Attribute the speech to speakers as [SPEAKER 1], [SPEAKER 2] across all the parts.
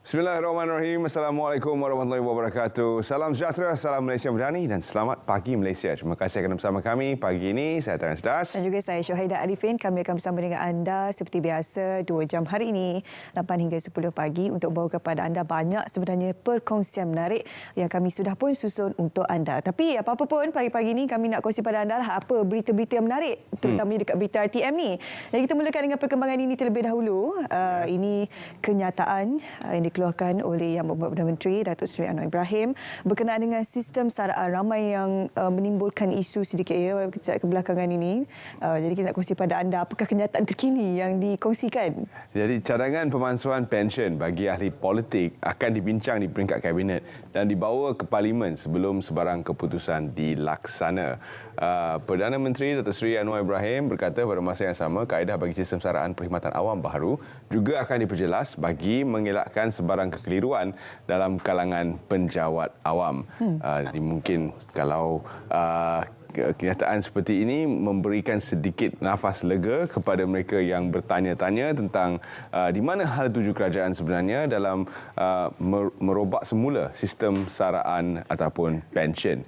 [SPEAKER 1] Bismillahirrahmanirrahim. Assalamualaikum warahmatullahi wabarakatuh. Salam sejahtera, salam Malaysia Madani dan selamat pagi Malaysia. Terima kasih kerana bersama kami pagi ini. Saya Terence Das.
[SPEAKER 2] Dan juga saya Syuhaida Arifin. Kami akan bersama dengan anda seperti biasa 2 jam hari ini 8 hingga 10 pagi untuk membawa kepada anda banyak sebenarnya perkongsian menarik yang kami sudah pun susun untuk anda. Tapi apa-apa pun pagi-pagi ini kami nak kongsi pada anda lah apa berita-berita yang menarik terutamanya dekat berita RTM ni. Dan kita mulakan dengan perkembangan ini terlebih dahulu. Ini kenyataan yang dikeluarkan oleh Yang Berhormat Perdana Menteri Datuk Seri Anwar Ibrahim berkenaan dengan sistem saraan. Ramai yang menimbulkan isu sedikit kebelakangan ini. Jadi kita nak kongsi pada anda apakah kenyataan terkini yang dikongsikan.
[SPEAKER 1] Jadi cadangan pemansuhan pensyen bagi ahli politik akan dibincang di peringkat kabinet dan dibawa ke parlimen sebelum sebarang keputusan dilaksana. Perdana Menteri Datuk Seri Anwar Ibrahim berkata pada masa yang sama kaedah bagi sistem saraan perkhidmatan awam baru juga akan diperjelas bagi mengelakkan sebarang kekeliruan dalam kalangan penjawat awam. Jadi mungkin kalau kenyataan seperti ini memberikan sedikit nafas lega kepada mereka yang bertanya-tanya tentang di mana hal tuju kerajaan sebenarnya dalam merobak semula sistem saraan ataupun pensyen.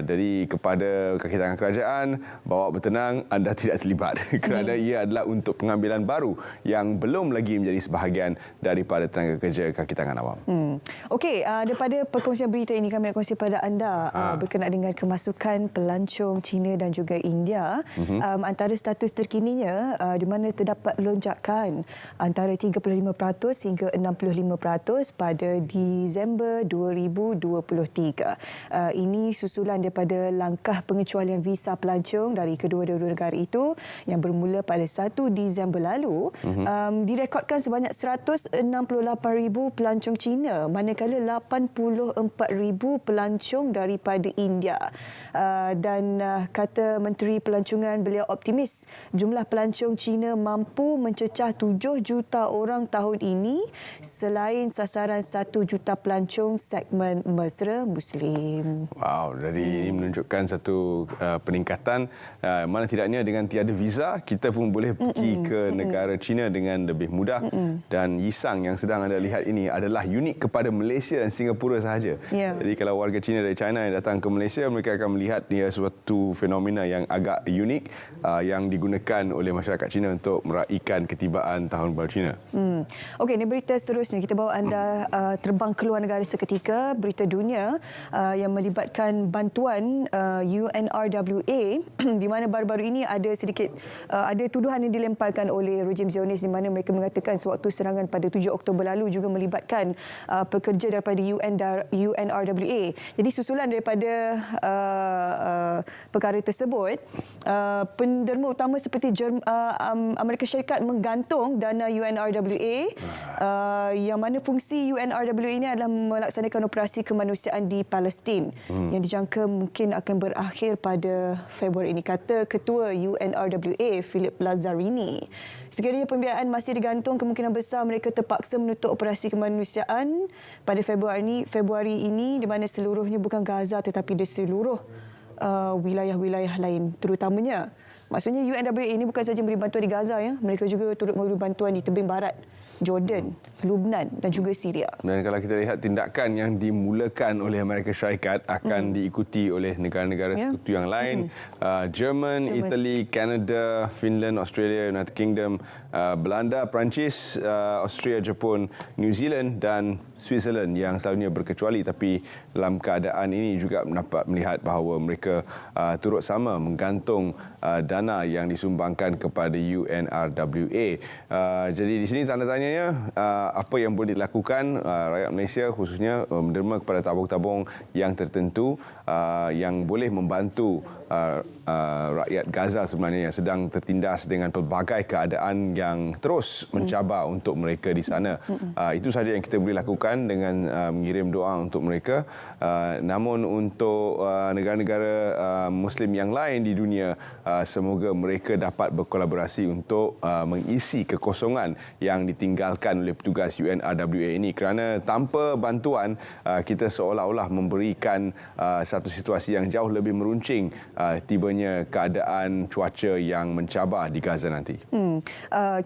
[SPEAKER 1] Jadi kepada kaki tangan kerajaan, bawa bertenang, anda tidak terlibat kerana ia adalah untuk pengambilan baru yang belum lagi menjadi sebahagian daripada tenaga kerja kaki tangan awam.
[SPEAKER 2] Okey, daripada perkongsian berita ini kami nak kongsi pada anda berkenaan dengan kemasukan pelancong China dan juga India. Antara status terkininya di mana terdapat lonjakan antara 35% hingga 65% pada Disember 2023. Ini susulan daripada langkah pengecualian visa pelancong dari kedua-dua negara itu yang bermula pada 1 Disember lalu. Direkodkan sebanyak 168,000 pelancong China, manakala 84,000 pelancong daripada India. Dan kata Menteri Pelancongan, beliau optimis jumlah pelancong Cina mampu mencecah 7 juta orang tahun ini selain sasaran 1 juta pelancong segmen mesra Muslim.
[SPEAKER 1] Wow, jadi ini menunjukkan satu peningkatan. Mana tidaknya dengan tiada visa, kita pun boleh pergi ke negara China dengan lebih mudah. Dan Yisang yang sedang anda lihat ini adalah unik kepada Malaysia dan Singapura sahaja. Jadi kalau warga Cina dari China yang datang ke Malaysia, mereka akan melihat dia suatu fenomena yang agak unik yang digunakan oleh masyarakat Cina untuk meraihkan ketibaan Tahun Baru Cina.
[SPEAKER 2] Okey, ini berita seterusnya. Kita bawa anda terbang keluar negara seketika. Berita dunia yang melibatkan bantuan UNRWA di mana baru-baru ini ada tuduhan yang dilemparkan oleh rejim Zionis di mana mereka mengatakan sewaktu serangan pada 7 Oktober lalu juga melibatkan pekerja daripada UNRWA. Jadi susulan daripada perkara tersebut, penderma utama seperti Amerika Syarikat menggantung dana UNRWA yang mana fungsi UNRWA ini adalah melaksanakan operasi kemanusiaan di Palestin yang dijangka mungkin akan berakhir pada Februari ini, kata Ketua UNRWA Philip Lazzarini. Sekiranya pembiayaan masih digantung, kemungkinan besar mereka terpaksa menutup operasi kemanusiaan pada Februari ini di mana seluruhnya bukan Gaza tetapi di seluruh wilayah-wilayah lain terutamanya. Maksudnya UNRWA ini bukan saja memberi bantuan di Gaza, ya, mereka juga turut memberi bantuan di tebing barat Jordan, Lebanon dan juga Syria. Dan
[SPEAKER 1] kalau kita lihat tindakan yang dimulakan oleh Amerika Syarikat akan diikuti oleh negara-negara sekutu yang lain. Jerman, Italy, Canada, Finland, Australia, United Kingdom, Belanda, Perancis, Austria, Jepun, New Zealand dan Switzerland yang selalunya berkecuali, tapi dalam keadaan ini juga dapat melihat bahawa mereka turut sama menggantung dana yang disumbangkan kepada UNRWA. Jadi di sini tanda tanyanya apa yang boleh dilakukan rakyat Malaysia khususnya menderma kepada tabung-tabung yang tertentu yang boleh membantu rakyat Gaza sebenarnya yang sedang tertindas dengan pelbagai keadaan yang terus mencabar untuk mereka di sana. Itu sahaja yang kita boleh lakukan dengan mengirim doa untuk mereka. Namun untuk negara-negara Muslim yang lain di dunia, semoga mereka dapat berkolaborasi untuk mengisi kekosongan yang ditinggalkan ditinggalkan oleh petugas UNRWA ini, kerana tanpa bantuan kita seolah-olah memberikan satu situasi yang jauh lebih meruncing tibanya keadaan cuaca yang mencabar di Gaza nanti.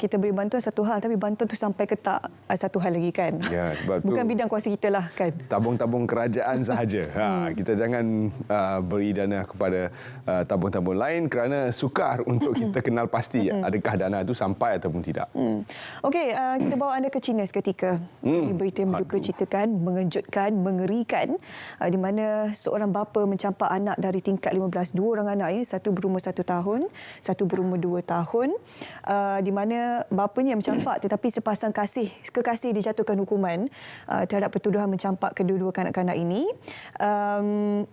[SPEAKER 2] Kita beri bantuan satu hal, tapi bantuan tu sampai ke tak satu hal lagi kan.
[SPEAKER 1] Ya, sebab
[SPEAKER 2] bukan bidang kuasa kita lah kan.
[SPEAKER 1] Tabung-tabung kerajaan sahaja. Kita jangan beri dana kepada tabung-tabung lain kerana sukar untuk kita kenal pasti adakah dana itu sampai ataupun tidak.
[SPEAKER 2] Okey, kita bawa anda ke China seketika. Ini berita yang menduka citakan, mengejutkan, mengerikan, di mana seorang bapa mencampak anak dari tingkat 15. Dua orang anak, satu berumur 1 tahun, satu berumur 2 tahun, di mana bapanya mencampak tetapi sepasang kekasih dijatuhkan hukuman terhadap pertuduhan mencampak kedua-dua kanak-kanak ini.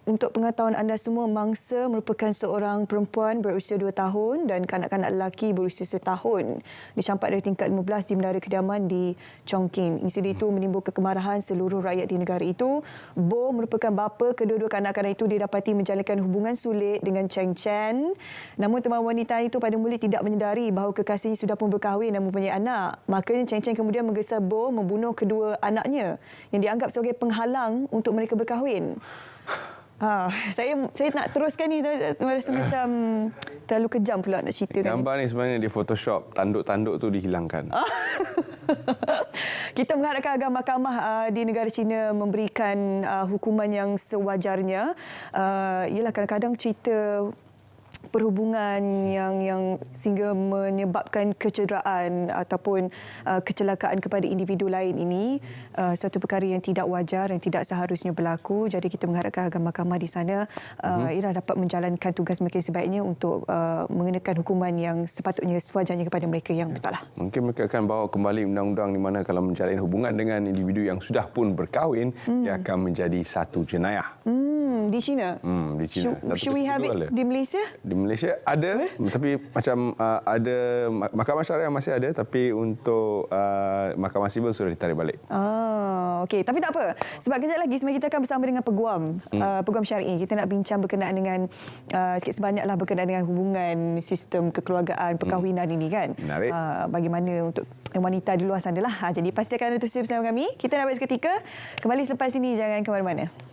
[SPEAKER 2] Untuk pengetahuan anda semua, mangsa merupakan seorang perempuan berusia 2 tahun dan kanak-kanak lelaki berusia 1 tahun. Dicampak dari tingkat 15 di menara kediaman di Chongqing. Insiden itu menimbulkan kemarahan seluruh rakyat di negara itu. Bo merupakan bapa kedua-dua kanak-kanak itu didapati menjalinkan hubungan sulit dengan Cheng Chen. Namun teman wanita itu pada mula tidak menyedari bahawa kekasihnya sudah pun berkahwin dan mempunyai anak. Makanya Cheng Chen kemudian menggesa Bo membunuh kedua anaknya yang dianggap sebagai penghalang untuk mereka berkahwin. Saya nak teruskan ni, rasa macam terlalu kejam pula nak ceritakan.
[SPEAKER 1] Gambar ni sebenarnya di Photoshop, tanduk-tanduk tu dihilangkan.
[SPEAKER 2] Kita mengharapkan agar mahkamah di negara China memberikan hukuman yang sewajarnya. Ialah kadang-kadang cerita perhubungan yang sehingga menyebabkan kecederaan ataupun kecelakaan kepada individu lain ini suatu perkara yang tidak wajar, yang tidak seharusnya berlaku. Jadi kita mengharapkan agar mahkamah di sana ialah dapat menjalankan tugas mereka sebaiknya untuk mengenakan hukuman yang sepatutnya sewajarnya kepada mereka yang bersalah.
[SPEAKER 1] Mungkin mereka akan bawa kembali undang-undang di mana kalau menjalin hubungan dengan individu yang sudah pun berkahwin, ia akan menjadi satu jenayah.
[SPEAKER 2] Di China?
[SPEAKER 1] Di China.
[SPEAKER 2] Should we have it di Malaysia?
[SPEAKER 1] Di Malaysia ada, tapi macam ada mahkamah syariah masih ada, tapi untuk mahkamah sivil sudah ditarik balik.
[SPEAKER 2] Okey, tapi tak apa. Sebab kejap lagi sebenarnya kita akan bersama dengan peguam syar'i. Kita nak bincang berkenaan dengan sikit sebanyaklah berkenaan dengan hubungan sistem kekeluargaan perkahwinan ini kan.
[SPEAKER 1] Menarik.
[SPEAKER 2] Bagaimana untuk wanita di luar sana lah. Jadi pastikan anda terus bersama kami. Kita nak berehat seketika. Kembali selepas ini, jangan ke mana-mana.